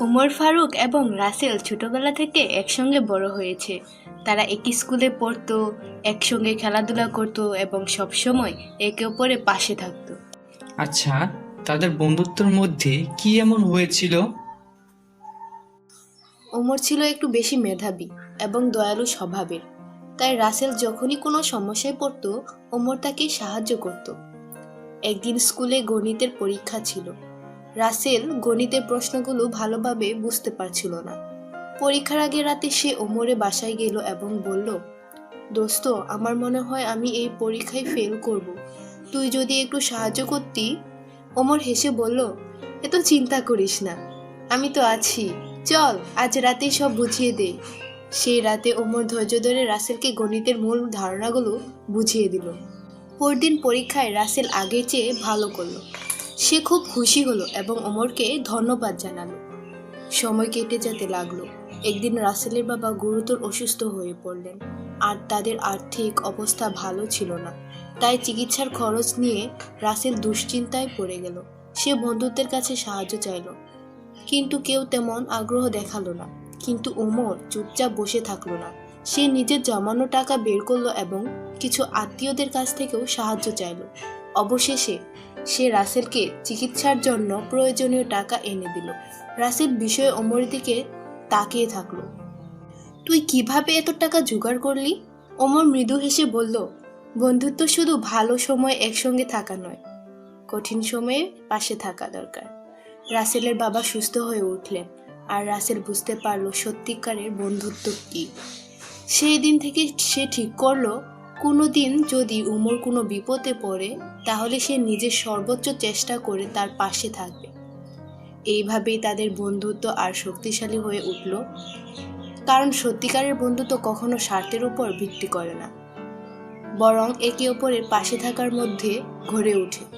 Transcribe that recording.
উমর ফারুক এবং রাসেল ছোটবেলা থেকে একসঙ্গে বড় হয়েছে। তারা একই স্কুলে পড়তো, একসঙ্গে খেলাধুলা করতো এবং সবসময় একে অপরের পাশে থাকতো। আচ্ছা, তাদের বন্ধুত্বের মধ্যে কি এমন হয়েছিল? উমর ছিল একটু বেশি মেধাবী এবং দয়ালু স্বভাবের। তাই রাসেল যখনই কোনো সমস্যায় পড়তো, ওমর তাকে সাহায্য করত। একদিন স্কুলে গণিতের পরীক্ষা ছিল। রাসেল গণিতের প্রশ্নগুলো ভালোভাবে বুঝতে পারছিল না। পরীক্ষার আগে রাতে সে ওমরের বাসায় গেল এবং বলল, দোস্ত, আমার মনে হয় আমি এই পরীক্ষায় ফেল করব। তুই যদি একটু সাহায্য করতি। ওমর হেসে বলল, এত চিন্তা করিস না, আমি তো আছি। চল, আজ রাতেই সব বুঝিয়ে দেই। সেই রাতে ওমর ধৈর্য ধরে রাসেলকে গণিতের মূল ধারণাগুলো বুঝিয়ে দিল। পরদিন পরীক্ষায় রাসেল আগের চেয়ে ভালো করলো। সে খুব খুশি হলো এবং ওমরকে ধন্যবাদ জানালো। সময় কেটে যেতে লাগলো। একদিন রাসেলের বাবা গুরুতর অসুস্থ হয়ে পড়লেন, আর তাদের আর্থিক অবস্থা ভালো ছিল না। তাই চিকিৎসার খরচ নিয়ে রাসেল দুশ্চিন্তায় পড়ে গেল। সে বন্ধুদের কাছে সাহায্য চাইল, কিন্তু কেউ তেমন আগ্রহ দেখালো না। কিন্তু ওমর চুপচাপ বসে থাকলো না। সে নিজের জমানো টাকা বের করলো এবং কিছু আত্মীয়দের কাছ থেকেও সাহায্য চাইলো। অবশেষে সে রাসেলকে চিকিৎসার জন্য প্রয়োজনীয় টাকা এনে দিল। রাসেল বিষয়ে ওমরের দিকে তাকিয়ে থাকলো। তুই কিভাবে এত টাকা জোগাড় করলি? ওমর মৃদু হেসে বলল, বন্ধুত্ব শুধু ভালো সময় একসঙ্গে থাকা নয়, কঠিন সময়ে পাশে থাকা দরকার। রাসেলের বাবা সুস্থ হয়ে উঠলেন, আর রাসেল বুঝতে পারল সত্যিকারের বন্ধুত্ব কি। সেই দিন থেকে সে ঠিক করলো, কোনো দিন যদি উমর কোনো বিপদে পড়ে, তাহলে সে নিজের সর্বোচ্চ চেষ্টা করে তার পাশে থাকবে। এইভাবেই তাদের বন্ধুত্ব আর শক্তিশালী হয়ে উঠল, কারণ সত্যিকারের বন্ধুত্ব কখনো স্বার্থের উপর ভিত্তি করে না, বরং একে অপরের পাশে থাকার মধ্যে গড়ে ওঠে।